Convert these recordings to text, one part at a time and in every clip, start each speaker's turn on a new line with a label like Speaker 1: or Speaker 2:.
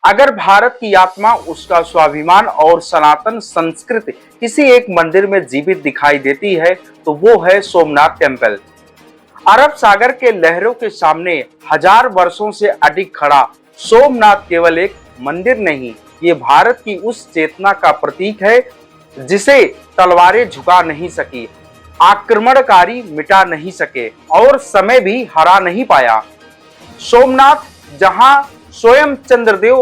Speaker 1: अगर भारत की आत्मा, उसका स्वाभिमान और सनातन संस्कृति किसी एक मंदिर में जीवित दिखाई देती है तो वो है सोमनाथ टेम्पल। अरब सागर के लहरों के सामने हजार वर्षों से अडिग खड़ा सोमनाथ केवल एक मंदिर नहीं, ये भारत की उस चेतना का प्रतीक है जिसे तलवारें झुका नहीं सकी, आक्रमणकारी मिटा नहीं सके और समय भी हरा नहीं पाया। सोमनाथ, जहां स्वयं चंद्रदेव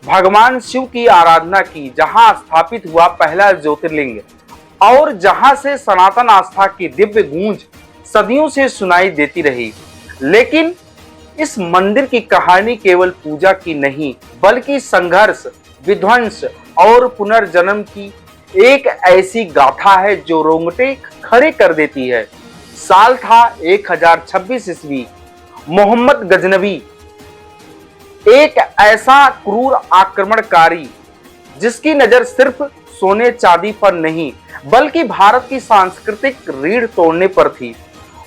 Speaker 1: भगवान शिव की आराधना की, जहां स्थापित हुआ पहला ज्योतिर्लिंग और जहां से सनातन आस्था की दिव्य गूंज सदियों से सुनाई देती रही। लेकिन इस मंदिर की कहानी केवल पूजा की नहीं, बल्कि संघर्ष, विध्वंस और पुनर्जन्म की एक ऐसी गाथा है जो रोंगटे खड़े कर देती है। साल था 1026 ईस्वी। मोहम्मद गजनवी, एक ऐसा क्रूर आक्रमणकारी जिसकी नजर सिर्फ सोने चांदी पर नहीं बल्कि भारत की सांस्कृतिक रीढ़ तोड़ने पर थी,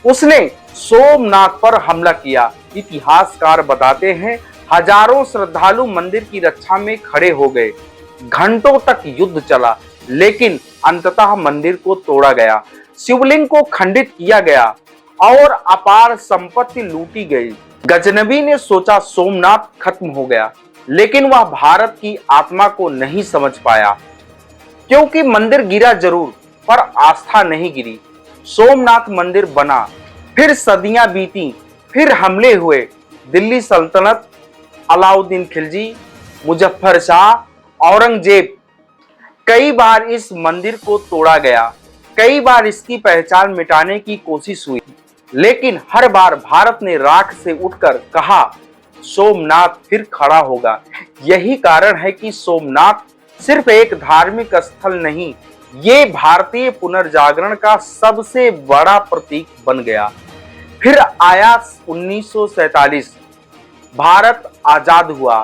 Speaker 1: उसने सोमनाथ पर हमला किया। इतिहासकार बताते हैं हजारों श्रद्धालु मंदिर की रक्षा में खड़े हो गए। घंटों तक युद्ध चला, लेकिन अंततः मंदिर को तोड़ा गया, शिवलिंग को खंडित किया गया और अपार संपत्ति लूटी गई। गजनवी ने सोचा सोमनाथ खत्म हो गया, लेकिन वह भारत की आत्मा को नहीं समझ पाया, क्योंकि मंदिर गिरा जरूर पर आस्था नहीं गिरी। सोमनाथ मंदिर बना, फिर सदियां बीती, फिर हमले हुए। दिल्ली सल्तनत, अलाउद्दीन खिलजी, मुजफ्फर शाह, औरंगजेब, कई बार इस मंदिर को तोड़ा गया, कई बार इसकी पहचान मिटाने की कोशिश हुई, लेकिन हर बार भारत ने राख से उठकर कहा सोमनाथ फिर खड़ा होगा। यही कारण है कि सोमनाथ सिर्फ एक धार्मिक स्थल नहीं, ये भारतीय पुनर्जागरण का सबसे बड़ा प्रतीक बन गया। फिर आया 1947, भारत आजाद हुआ,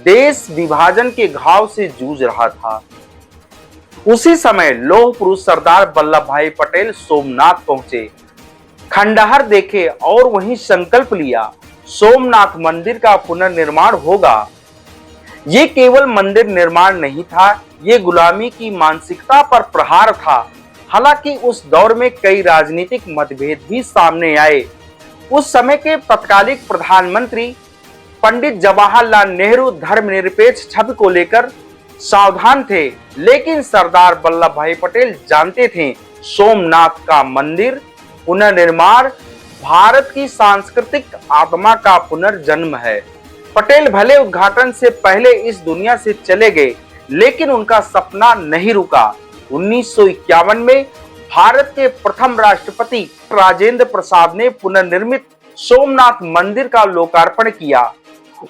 Speaker 1: देश विभाजन के घाव से जूझ रहा था। उसी समय लौह पुरुष सरदार वल्लभ भाई पटेल सोमनाथ पहुंचे, खंडहर देखे और वहीं संकल्प लिया, सोमनाथ मंदिर का पुनर्निर्माण होगा। ये केवल मंदिर निर्माण नहीं था, ये गुलामी की मानसिकता पर प्रहार था। हालांकि उस दौर में कई राजनीतिक मतभेद भी सामने आए। उस समय के तत्कालीन प्रधानमंत्री पंडित जवाहरलाल नेहरू धर्मनिरपेक्ष छवि को लेकर सावधान थे, लेकिन सरदार वल्लभ भाई पटेल जानते थे सोमनाथ का मंदिर पुनर्निर्माण भारत की सांस्कृतिक आत्मा का पुनर्जन्म है। पटेल भले उद्घाटन से पहले इस दुनिया से चले गए, लेकिन उनका सपना नहीं रुका। 1951 में भारत के प्रथम राष्ट्रपति राजेंद्र प्रसाद ने पुनर्निर्मित सोमनाथ मंदिर का लोकार्पण किया।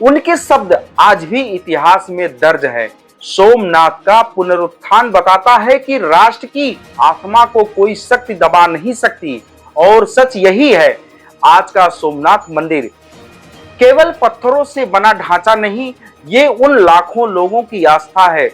Speaker 1: उनके शब्द आज भी इतिहास में दर्ज है। सोमनाथ का पुनरुत्थान बताता है कि राष्ट्र की आत्मा को कोई शक्ति दबा नहीं सकती, और सच यही है। आज का सोमनाथ मंदिर केवल पत्थरों से बना ढांचा नहीं, ये उन लाखों लोगों की आस्था है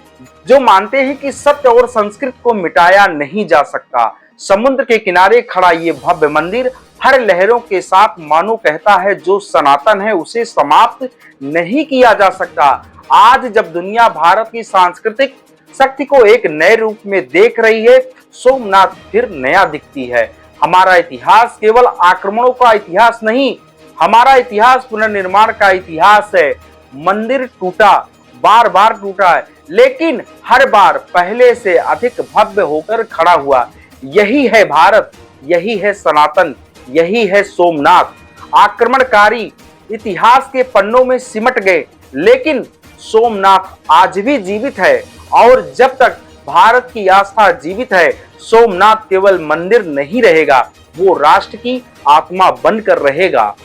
Speaker 1: जो मानते हैं कि सत्य और संस्कृति को मिटाया नहीं जा सकता। समुद्र के किनारे खड़ा ये भव्य मंदिर हर लहरों के साथ मानो कहता है जो सनातन है उसे समाप्त नहीं किया जा सकता। आज जब दुनिया भारत की सांस्कृतिक शक्ति को एक नए रूप में देख रही है, सोमनाथ फिर नया दिखती है। हमारा इतिहास केवल आक्रमणों का इतिहास नहीं, हमारा इतिहास पुनर्निर्माण का इतिहास है। मंदिर टूटा, बार बार टूटा है, लेकिन हर बार पहले से अधिक भव्य होकर खड़ा हुआ। यही है भारत, यही है सनातन, यही है सोमनाथ। आक्रमणकारी इतिहास के पन्नों में सिमट गए, लेकिन सोमनाथ आज भी जीवित है, और जब तक भारत की आस्था जीवित है, सोमनाथ केवल मंदिर नहीं रहेगा, वो राष्ट्र की आत्मा बनकर रहेगा।